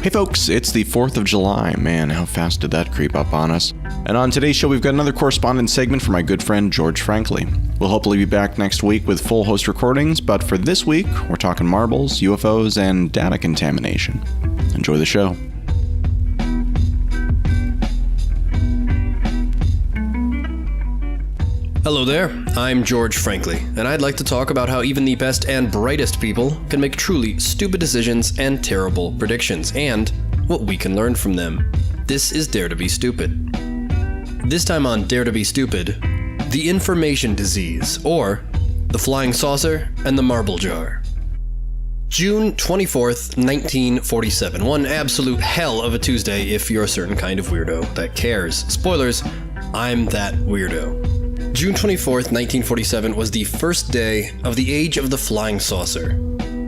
Hey folks, it's the 4th of July. Man, how fast did that creep up on us? And on today's show, we've got another correspondence segment from my good friend George Frankly. We'll hopefully be back next week with full host recordings, but for this week, we're talking marbles, UFOs, and data contamination. Enjoy the show. Hello there, I'm George Frankly, and I'd like to talk about how even the best and brightest people can make truly stupid decisions and terrible predictions, and what we can learn from them. This is Dare to be Stupid. This time on Dare to be Stupid, the information disease, or the flying saucer and the marble jar. June 24th, 1947. One absolute hell of a Tuesday if you're a certain kind of weirdo that cares. Spoilers, I'm that weirdo. June 24th, 1947 was the first day of the age of the flying saucer.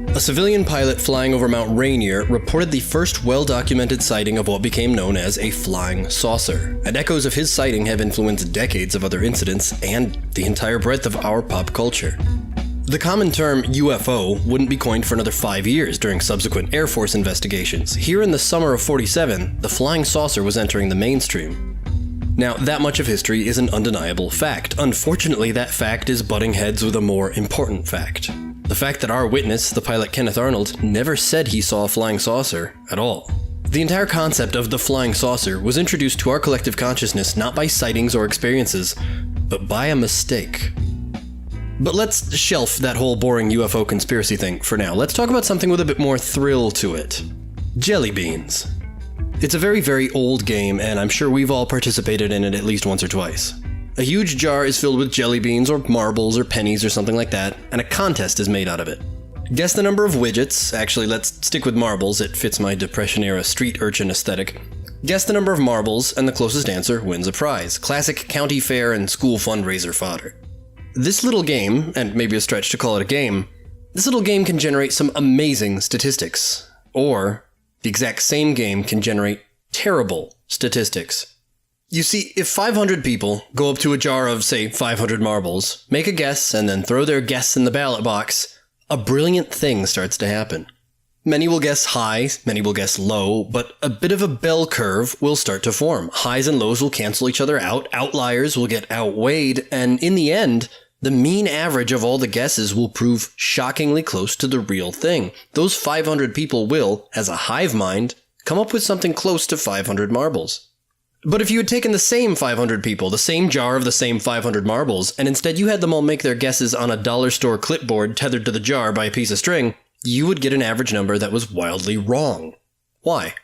A civilian pilot flying over Mount Rainier reported the first well-documented sighting of what became known as a flying saucer, and echoes of his sighting have influenced decades of other incidents and the entire breadth of our pop culture. The common term UFO wouldn't be coined for another 5 years during subsequent Air Force investigations. Here in the summer of 47, the flying saucer was entering the mainstream. Now, that much of history is an undeniable fact. Unfortunately, that fact is butting heads with a more important fact. The fact that our witness, the pilot Kenneth Arnold, never said he saw a flying saucer at all. The entire concept of the flying saucer was introduced to our collective consciousness not by sightings or experiences, but by a mistake. But let's shelf that whole boring UFO conspiracy thing for now. Let's talk about something with a bit more thrill to it. Jelly beans. It's a very, very old game, and I'm sure we've all participated in it at least once or twice. A huge jar is filled with jelly beans, or marbles, or pennies, or something like that, and a contest is made out of it. Guess the number of widgets. Actually, let's stick with marbles, it fits my Depression-era street urchin aesthetic. Guess the number of marbles, and the closest answer wins a prize. Classic county fair and school fundraiser fodder. This little game, and maybe a stretch to call it a game, this little game can generate some amazing statistics. Or the exact same game can generate terrible statistics. You see, if 500 people go up to a jar of, say, 500 marbles, make a guess, and then throw their guess in the ballot box, a brilliant thing starts to happen. Many will guess high, many will guess low, but a bit of a bell curve will start to form. Highs and lows will cancel each other out, outliers will get outweighed, and in the end, the mean average of all the guesses will prove shockingly close to the real thing. Those 500 people will, as a hive mind, come up with something close to 500 marbles. But if you had taken the same 500 people, the same jar of the same 500 marbles, and instead you had them all make their guesses on a dollar store clipboard tethered to the jar by a piece of string, you would get an average number that was wildly wrong. Why?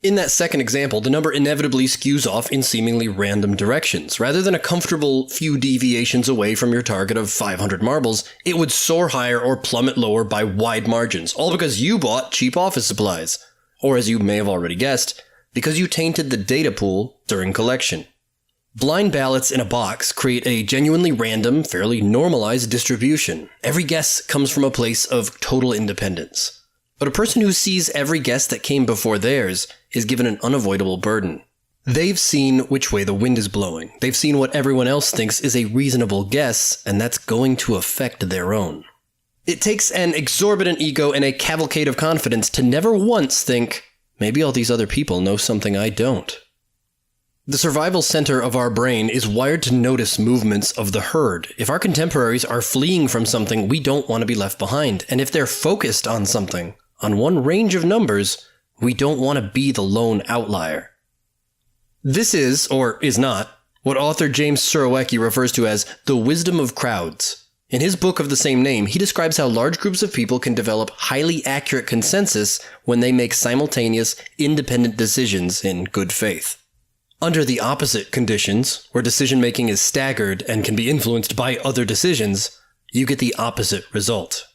In that second example, the number inevitably skews off in seemingly random directions. Rather than a comfortable few deviations away from your target of 500 marbles, it would soar higher or plummet lower by wide margins, all because you bought cheap office supplies. Or as you may have already guessed, because you tainted the data pool during collection. Blind ballots in a box create a genuinely random, fairly normalized distribution. Every guess comes from a place of total independence. But a person who sees every guess that came before theirs is given an unavoidable burden. They've seen which way the wind is blowing. They've seen what everyone else thinks is a reasonable guess, and that's going to affect their own. It takes an exorbitant ego and a cavalcade of confidence to never once think, maybe all these other people know something I don't. The survival center of our brain is wired to notice movements of the herd. If our contemporaries are fleeing from something, we don't want to be left behind. And if they're focused on something, on one range of numbers, we don't want to be the lone outlier. This is, or is not, what author James Surowiecki refers to as the wisdom of crowds. In his book of the same name, he describes how large groups of people can develop highly accurate consensus when they make simultaneous, independent decisions in good faith. Under the opposite conditions, where decision-making is staggered and can be influenced by other decisions, you get the opposite result.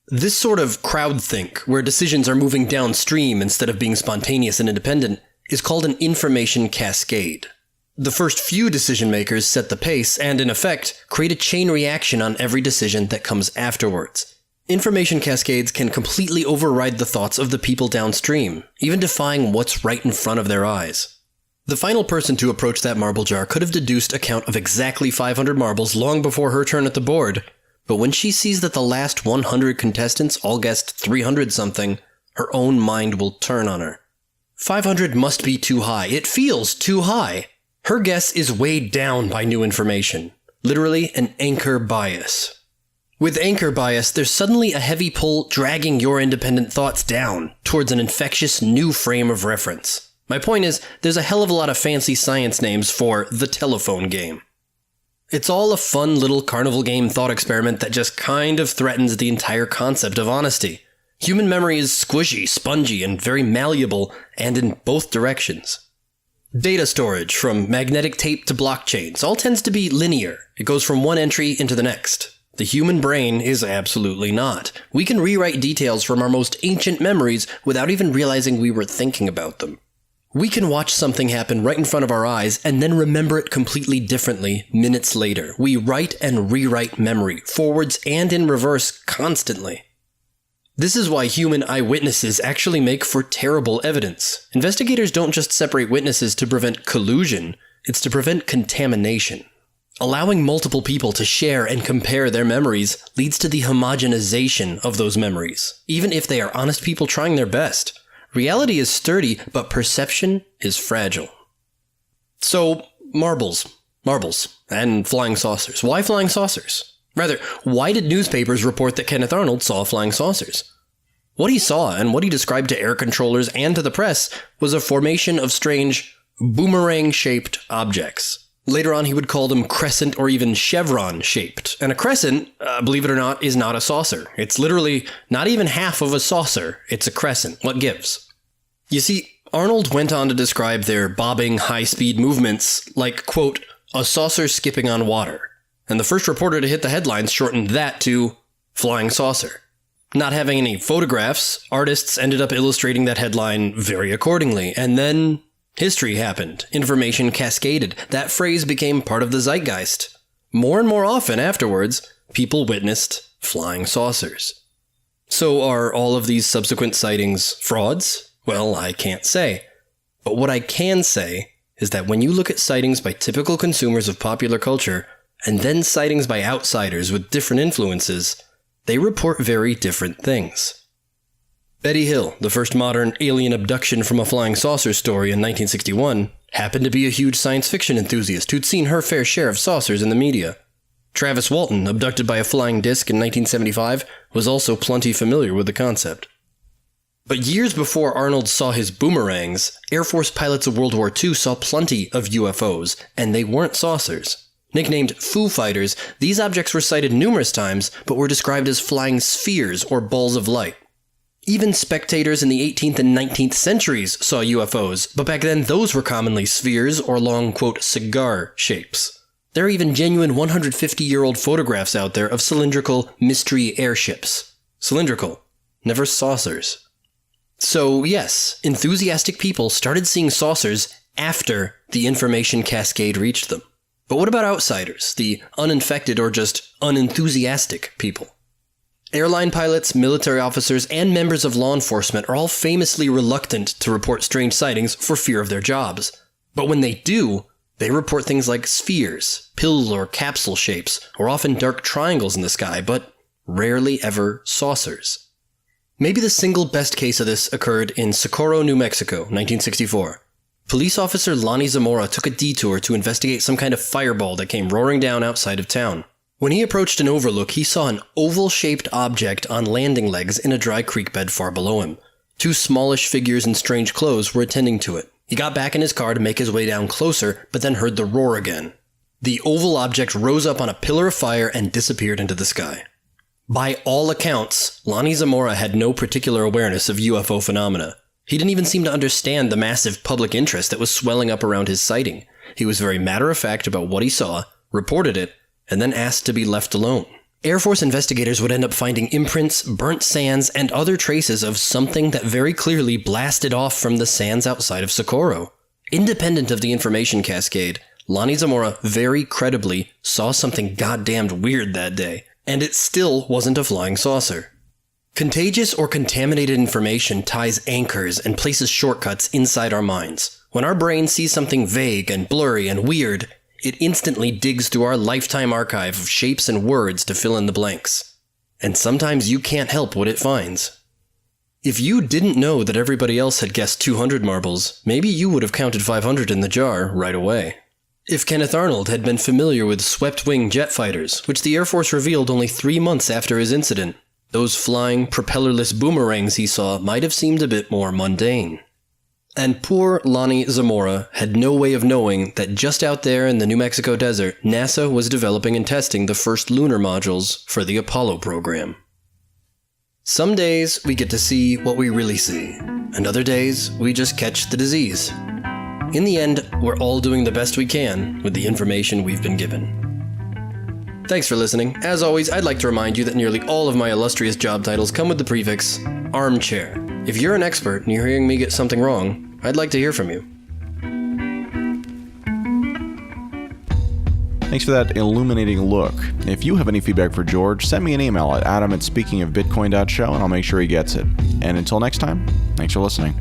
This sort of crowdthink, where decisions are moving downstream instead of being spontaneous and independent, is called an information cascade. The first few decision makers set the pace and, in effect, create a chain reaction on every decision that comes afterwards. Information cascades can completely override the thoughts of the people downstream, even defying what's right in front of their eyes. The final person to approach that marble jar could have deduced a count of exactly 500 marbles long before her turn at the board, but when she sees that the last 100 contestants all guessed 300-something, her own mind will turn on her. 500 must be too high. It feels too high. Her guess is weighed down by new information. Literally an anchor bias. With anchor bias, there's suddenly a heavy pull dragging your independent thoughts down towards an infectious new frame of reference. My point is, there's a hell of a lot of fancy science names for the telephone game. It's all a fun little carnival game thought experiment that just kind of threatens the entire concept of honesty. Human memory is squishy, spongy, and very malleable, and in both directions. Data storage, from magnetic tape to blockchains, all tends to be linear. It goes from one entry into the next. The human brain is absolutely not. We can rewrite details from our most ancient memories without even realizing we were thinking about them. We can watch something happen right in front of our eyes and then remember it completely differently minutes later. We write and rewrite memory, forwards and in reverse, constantly. This is why human eyewitnesses actually make for terrible evidence. Investigators don't just separate witnesses to prevent collusion, it's to prevent contamination. Allowing multiple people to share and compare their memories leads to the homogenization of those memories, even if they are honest people trying their best. Reality is sturdy, but perception is fragile. So, marbles, and flying saucers. Why flying saucers? Rather, why did newspapers report that Kenneth Arnold saw flying saucers? What he saw, and what he described to air controllers and to the press, was a formation of strange, boomerang-shaped objects. Later on, he would call them crescent or even chevron-shaped. And a crescent, believe it or not, is not a saucer. It's literally not even half of a saucer. It's a crescent. What gives? You see, Arnold went on to describe their bobbing, high-speed movements like, quote, a saucer skipping on water. And the first reporter to hit the headlines shortened that to flying saucer. Not having any photographs, artists ended up illustrating that headline very accordingly. And then history happened. Information cascaded. That phrase became part of the zeitgeist. More and more often afterwards, people witnessed flying saucers. So are all of these subsequent sightings frauds? Well, I can't say. But what I can say is that when you look at sightings by typical consumers of popular culture, and then sightings by outsiders with different influences, they report very different things. Betty Hill, the first modern alien abduction from a flying saucer story in 1961, happened to be a huge science fiction enthusiast who'd seen her fair share of saucers in the media. Travis Walton, abducted by a flying disc in 1975, was also plenty familiar with the concept. But years before Arnold saw his boomerangs, Air Force pilots of World War II saw plenty of UFOs, and they weren't saucers. Nicknamed Foo Fighters, these objects were sighted numerous times, but were described as flying spheres or balls of light. Even spectators in the 18th and 19th centuries saw UFOs, but back then those were commonly spheres or long, quote, cigar shapes. There are even genuine 150-year-old photographs out there of cylindrical mystery airships. Cylindrical, never saucers. So yes, enthusiastic people started seeing saucers after the information cascade reached them. But what about outsiders, the uninfected or just unenthusiastic people? Airline pilots, military officers, and members of law enforcement are all famously reluctant to report strange sightings for fear of their jobs. But when they do, they report things like spheres, pill or capsule shapes, or often dark triangles in the sky, but rarely ever saucers. Maybe the single best case of this occurred in Socorro, New Mexico, 1964. Police officer Lonnie Zamora took a detour to investigate some kind of fireball that came roaring down outside of town. When he approached an overlook, he saw an oval-shaped object on landing legs in a dry creek bed far below him. Two smallish figures in strange clothes were attending to it. He got back in his car to make his way down closer, but then heard the roar again. The oval object rose up on a pillar of fire and disappeared into the sky. By all accounts, Lonnie Zamora had no particular awareness of UFO phenomena. He didn't even seem to understand the massive public interest that was swelling up around his sighting. He was very matter-of-fact about what he saw, reported it, and then asked to be left alone. Air Force investigators would end up finding imprints, burnt sands, and other traces of something that very clearly blasted off from the sands outside of Socorro. Independent of the information cascade, Lonnie Zamora very credibly saw something goddamned weird that day, and it still wasn't a flying saucer. Contagious or contaminated information ties anchors and places shortcuts inside our minds. When our brain sees something vague and blurry and weird, it instantly digs through our lifetime archive of shapes and words to fill in the blanks. And sometimes you can't help what it finds. If you didn't know that everybody else had guessed 200 marbles, maybe you would have counted 500 in the jar right away. If Kenneth Arnold had been familiar with swept-wing jet fighters, which the Air Force revealed only 3 months after his incident, those flying, propellerless boomerangs he saw might have seemed a bit more mundane. And poor Lonnie Zamora had no way of knowing that just out there in the New Mexico desert, NASA was developing and testing the first lunar modules for the Apollo program. Some days we get to see what we really see, and other days we just catch the disease. In the end, we're all doing the best we can with the information we've been given. Thanks for listening. As always, I'd like to remind you that nearly all of my illustrious job titles come with the prefix armchair. If you're an expert and you're hearing me get something wrong, I'd like to hear from you. Thanks for that illuminating look. If you have any feedback for George, send me an email at adam@speakingofbitcoin.show and I'll make sure he gets it. And until next time, thanks for listening.